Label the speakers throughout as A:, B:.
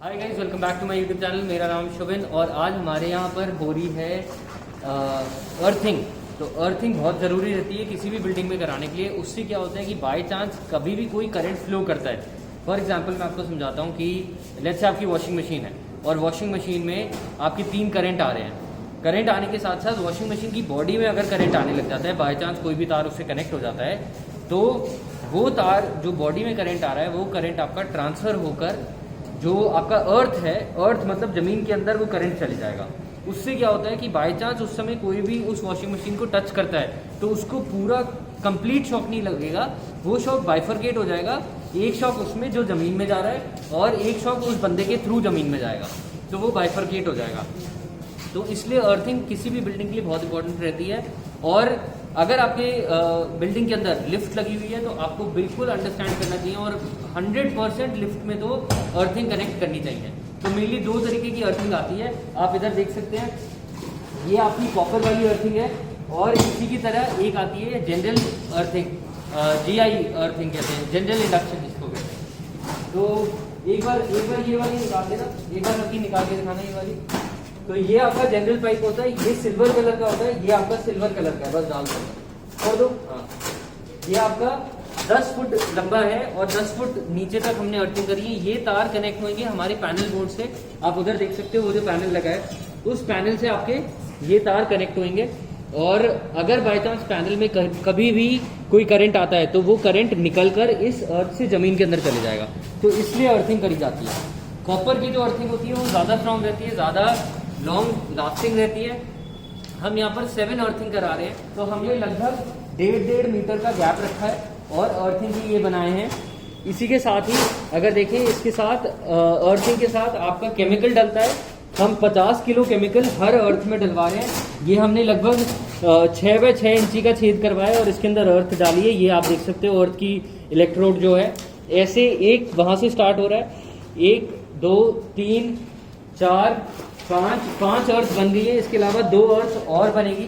A: Hi guys, welcome back to my YouTube channel. मेरा नाम शुभिन और आज हमारे यहाँ पर हो रही है अर्थिंग। तो अर्थिंग बहुत ज़रूरी रहती है किसी भी बिल्डिंग में कराने के लिए। उससे क्या होता है कि बाय चांस कभी भी कोई करंट फ्लो करता है। फॉर एग्जांपल मैं आपको समझाता हूँ कि लेट्स से आपकी वॉशिंग मशीन है और वॉशिंग मशीन में आपके 3 करंट आ रहे हैं। करंट आने के साथ साथ वॉशिंग मशीन की बॉडी में अगर करंट आने लग जाता है, बाय चांस कोई भी तार उससे कनेक्ट हो जाता है, तो वो तार जो बॉडी में करंट आ रहा है वो करंट आपका ट्रांसफ़र होकर जो आपका अर्थ है, अर्थ मतलब ज़मीन के अंदर वो करंट चले जाएगा। उससे क्या होता है कि बाय चांस उस समय कोई भी उस वॉशिंग मशीन को टच करता है तो उसको पूरा कंप्लीट शॉक नहीं लगेगा, वो शॉक बाइफरकेट हो जाएगा। एक शॉक उसमें जो ज़मीन में जा रहा है और एक शॉक उस बंदे के थ्रू ज़मीन में जाएगा, तो वो बाइफरकेट हो जाएगा। तो इसलिए अर्थिंग किसी भी बिल्डिंग के लिए बहुत इंपॉर्टेंट रहती है। और अगर आपके बिल्डिंग के अंदर लिफ्ट लगी हुई है तो आपको बिल्कुल अंडरस्टैंड करना चाहिए और 100% लिफ्ट में तो अर्थिंग कनेक्ट करनी चाहिए। तो मेनली 2 तरीके की अर्थिंग आती है, आप इधर देख सकते हैं। ये आपकी कॉपर वाली अर्थिंग है और इसी की तरह एक आती है जनरल अर्थिंग, GI अर्थिंग कहते हैं, जनरल इंडक्शन जिसको कहते हैं। तो एक बार ये वाली निकाल देना, एक बार आपकी निकाल के दिखाना ये वाली। तो ये आपका जनरल पाइप होता है, ये सिल्वर कलर का होता है, ये आपका सिल्वर कलर का है, बस डाल दो और दो। हाँ, ये आपका 10 फुट लंबा है और 10 फुट नीचे तक हमने अर्थिंग करी है। ये तार कनेक्ट होंगे हमारे पैनल बोर्ड से। आप उधर देख सकते हो वो जो पैनल लगा है, उस पैनल से आपके ये तार कनेक्ट होंगे। और अगर बाय चांस पैनल में कभी भी कोई करंट आता है तो वो करंट निकलकर इस अर्थ से ज़मीन के अंदर चले जाएगा। तो इसलिए अर्थिंग करी जाती है। कॉपर की जो अर्थिंग होती है वो ज़्यादा स्ट्रॉन्ग रहती है, ज़्यादा लॉन्ग लास्टिंग रहती है। हम यहाँ पर 7 अर्थिंग करा रहे हैं, तो हमने लगभग 1.5 मीटर का गैप रखा है और अर्थिंग भी ये बनाए हैं। इसी के साथ ही अगर देखें, इसके साथ अर्थिंग के साथ आपका केमिकल डलता है। हम 50 किलो केमिकल हर अर्थ में डलवा रहे हैं। ये हमने लगभग 6 बाय 6 इंची का छेद करवाया और इसके अंदर अर्थ डाली है। ये आप देख सकते हो अर्थ की इलेक्ट्रोड जो है, ऐसे एक वहाँ से स्टार्ट हो रहा है। 1 2 3 4 5 अर्थ बन गई है। इसके अलावा 2 अर्थ और बनेगी।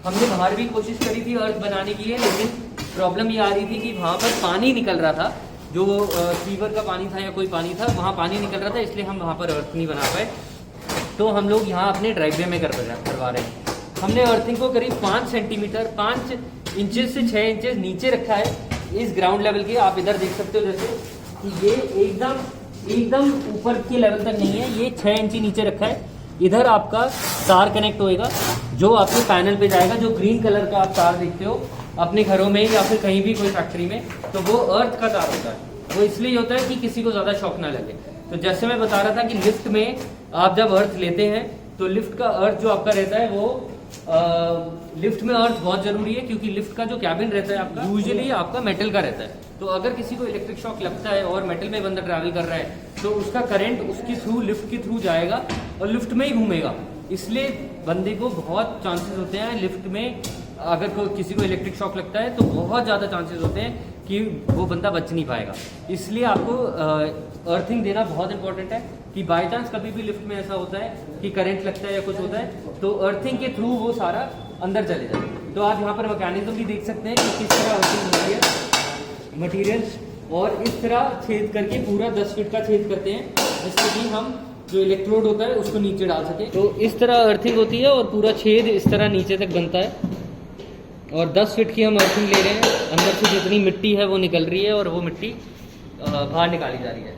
A: हमने बाहर भी कोशिश करी थी अर्थ बनाने की है, लेकिन प्रॉब्लम ये आ रही थी कि वहाँ पर पानी निकल रहा था, जो सीवर का पानी था या कोई पानी था, वहाँ पानी निकल रहा था, इसलिए हम वहाँ पर अर्थ नहीं बना पाए। तो हम लोग यहाँ अपने ड्राइववे में करवा रहे हैं। हमने अर्थिंग को करीब 5 सेंटीमीटर 5 इंचेस से 6 इंचेस नीचे रखा है इस ग्राउंड लेवल के। आप इधर देख सकते हो जैसे कि ये एकदम ऊपर के लेवल तक नहीं है, ये 6 इंची नीचे रखा है। इधर आपका तार कनेक्ट होएगा जो आपके पैनल पे जाएगा, जो ग्रीन कलर का आप तार देखते हो अपने घरों में या फिर कहीं भी कोई फैक्ट्री में, तो वो अर्थ का तार होता है। वो इसलिए होता है कि किसी को ज़्यादा शॉक ना लगे। तो जैसे मैं बता रहा था कि लिफ्ट में आप जब अर्थ लेते हैं तो लिफ्ट का अर्थ जो आपका रहता है वो लिफ्ट में अर्थ बहुत ज़रूरी है, क्योंकि लिफ्ट का जो कैबिन रहता है आपका यूजुअली आपका मेटल का रहता है। तो अगर किसी को इलेक्ट्रिक शॉक लगता है और मेटल में बंदा ट्रैवल कर रहा है तो उसका करंट उसके थ्रू, लिफ्ट के थ्रू जाएगा और लिफ्ट में ही घूमेगा। इसलिए बंदे को बहुत चांसेस होते हैं लिफ्ट में, अगर किसी को इलेक्ट्रिक शॉक लगता है तो बहुत ज़्यादा चांसेस होते हैं कि वो बंदा बच नहीं पाएगा। इसलिए आपको अर्थिंग देना बहुत इंपॉर्टेंट है कि बाय चांस कभी भी लिफ्ट में ऐसा होता है कि करंट लगता है या कुछ होता है तो अर्थिंग के थ्रू वो सारा अंदर चले जाए। तो आप यहाँ पर मैकेनिज्म भी देख सकते हैं कि किस तरह अर्थिंग होती है। मटीरियल और इस तरह छेद करके पूरा 10 फीट का छेद करते हैं, जिससे कि हम जो इलेक्ट्रोड होता है उसको नीचे डाल सके। तो इस तरह अर्थिंग होती है और पूरा छेद इस तरह नीचे तक बनता है। और 10 फीट की हम अर्थिंग ले रहे हैं। अंदर से जितनी मिट्टी है वो निकल रही है और वो मिट्टी बाहर निकाली जा रही है।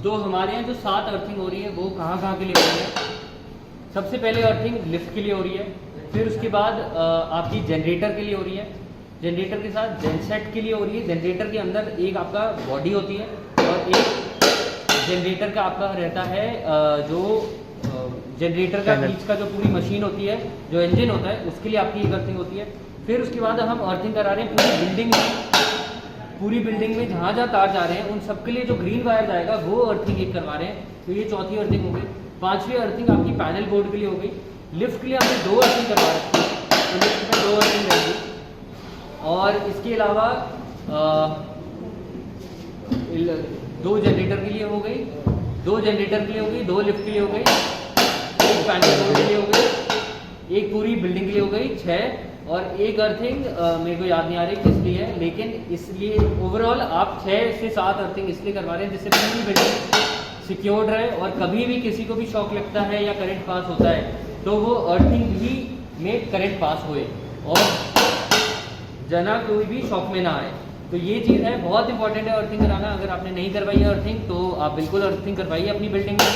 A: तो हमारे यहाँ जो 7 अर्थिंग हो रही है वो कहाँ के लिए हो रही है। सबसे पहले अर्थिंग लिफ्ट के लिए हो रही है, फिर उसके बाद आपकी जनरेटर के लिए हो रही है, जनरेटर के साथ जेनसेट के लिए हो रही है। जनरेटर के अंदर एक आपका बॉडी होती है और एक जनरेटर का आपका रहता है जो जनरेटर का बीच का जो पूरी मशीन होती है, जो इंजन होता है, उसके लिए आपकी एक अर्थिंग होती है। फिर उसके बाद हम अर्थिंग करा रहे हैं पूरी बिल्डिंग में जहाँ तार जा रहे हैं उन सबके लिए जो ग्रीन वायर जाएगा वो अर्थिंग एक करवा रहे हैं। तो ये 4थी अर्थिंग हो गई। 5वीं अर्थिंग आपकी पैनल बोर्ड के लिए हो गई। लिफ्ट के लिए हमने 2 अर्थिंग करवा रखी है, तो लिफ्ट में 2 अर्थिंग रहेगी। और इसके अलावा 2 जनरेटर के लिए हो गई, 2 जनरेटर के लिए हो गई, 2 लिफ्ट के लिए हो गई, 1 पैनल बोर्ड के लिए हो गई, 1 पूरी बिल्डिंग के लिए हो गई 6, और एक अर्थिंग मेरे को याद नहीं आ रही किस लिए है, लेकिन इसलिए ओवरऑल आप 6 से 7 अर्थिंग इसलिए करवा रहे हैं जिससे पूरी बिल्डिंग सिक्योर्ड रहे और कभी भी किसी को भी शॉक लगता है या करंट पास होता है तो वो अर्थिंग भी में करंट पास होए और जना कोई भी शॉक में ना आए। तो ये चीज़ है, बहुत इंपॉर्टेंट है अर्थिंग कराना। अगर आपने नहीं करवाई है अर्थिंग तो आप बिल्कुल अर्थिंग करवाइए अपनी बिल्डिंग में,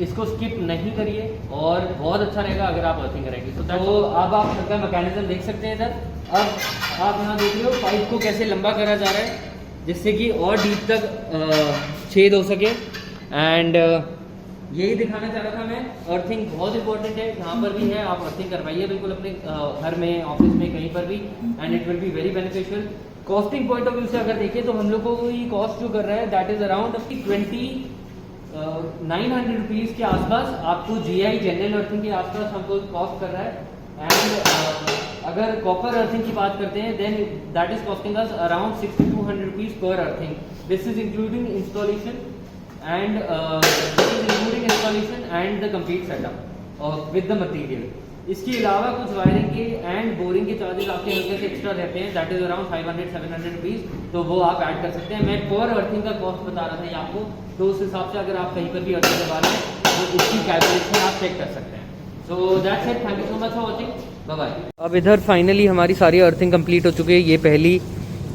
A: इसको स्किप नहीं करिए और बहुत अच्छा रहेगा अगर आप अर्थिंग करेंगे। तो अब आप इसका मैकेनिज्म देख सकते हैं इधर। अब आप यहाँ देख रहे हो पाइप को कैसे लंबा करा जा रहा है जिससे कि और डीप तक छेद हो सके। एंड यही दिखाना चाह रहा था मैं। अर्थिंग बहुत इंपॉर्टेंट है, जहाँ पर भी है आप अर्थिंग करवाइए बिल्कुल अपने घर में, ऑफिस में, कहीं पर भी, and it will be very beneficial. Costing point of view से अगर देखें तो हम लोग को ये कॉस्ट जो कर रहा है दैट इज अराउंड 900 रुपीज़ के आसपास आपको GI जनरल अर्थिंग के आसपास हमको कॉस्ट कर रहा है। एंड अगर कॉपर अर्थिंग की बात करते हैं then that is costing us around 6200 rupees पर earthing. This is including installation and the complete setup with the material. इसके अलावा कुछ वायरिंग के एंड बोरिंग के चार्जेस आपके हल्के से एक्स्ट्रा रहते हैं, दैट इज अराउंड 500-700 रुपीज़, तो वो आप ऐड कर सकते हैं। मैं पर अर्थिंग का कॉस्ट बता रहा था ये आपको, तो उस हिसाब से अगर आप कहीं पर भी अर्थिंग करवा रहे हैं तो इसकी कैलकुलेशन आप चेक कर सकते हैं। So that's it, thank you so much for watching, bye bye. अब इधर फाइनली हमारी सारी अर्थिंग कंप्लीट हो चुकी है। ये पहली,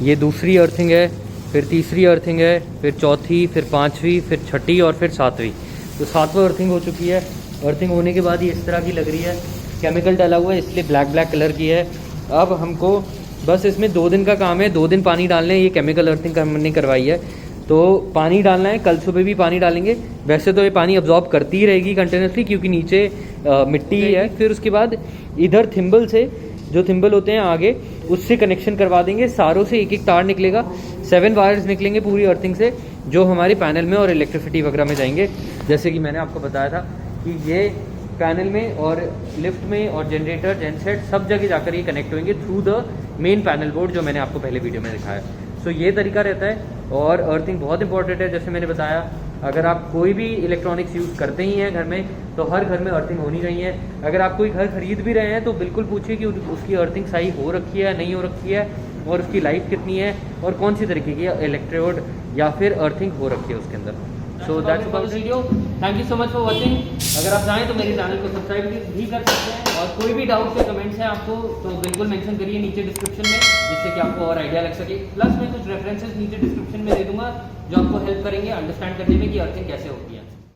A: ये दूसरी अर्थिंग है, फिर तीसरी अर्थिंग है, फिर चौथी, फिर पाँचवीं, फिर छठी और फिर सातवीं। तो 7वां अर्थिंग हो चुकी है। अर्थिंग होने के बाद ये इस तरह की लग रही है, केमिकल डाला हुआ है इसलिए ब्लैक कलर की है। अब हमको बस इसमें 2 दिन का काम है, 2 दिन पानी डालने हैं। ये केमिकल अर्थिंग हमने करवाई है तो पानी डालना है, कल सुबह भी पानी डालेंगे। वैसे तो ये पानी अब्जॉर्ब करती ही रहेगी कंटिन्यूसली क्योंकि नीचे मिट्टी ही है। फिर उसके बाद इधर थिम्बल से, जो थिम्बल होते हैं आगे, उससे कनेक्शन करवा देंगे। सारों से एक तार निकलेगा, 7 वायर्स निकलेंगे पूरी अर्थिंग से जो हमारे पैनल में और इलेक्ट्रिसिटी वगैरह में जाएंगे। जैसे कि मैंने आपको बताया था कि ये पैनल में और लिफ्ट में और जनरेटर, जेनसेट सब जगह जाकर ये कनेक्ट होंगे through the main panel board जो मैंने आपको पहले वीडियो में दिखाया। सो ये तरीका रहता है और अर्थिंग बहुत इंपॉर्टेंट है। जैसे मैंने बताया, अगर आप कोई भी इलेक्ट्रॉनिक्स यूज़ करते ही हैं घर में तो हर घर में अर्थिंग होनी चाहिए। अगर आप कोई घर खरीद भी रहे हैं तो बिल्कुल पूछिए कि उसकी अर्थिंग सही हो रखी है, नहीं हो रखी है, और उसकी लाइफ कितनी है और कौन सी तरीके की इलेक्ट्रोड या फिर अर्थिंग हो रखी है उसके अंदर। So that's about this video, thank you so much for watching. अगर आप चाहें तो मेरे चैनल को सब्सक्राइब भी कर सकते हैं और कोई भी डाउट या कमेंट्स हैं आपको तो बिल्कुल मेंशन करिए नीचे डिस्क्रिप्शन में, जिससे कि आपको और आइडिया लग सके। प्लस मैं कुछ रेफरेंसेस नीचे डिस्क्रिप्शन में दे दूंगा जो आपको हेल्प करेंगे अंडरस्टैंड करने में कि अर्थिंग कैसे होगी।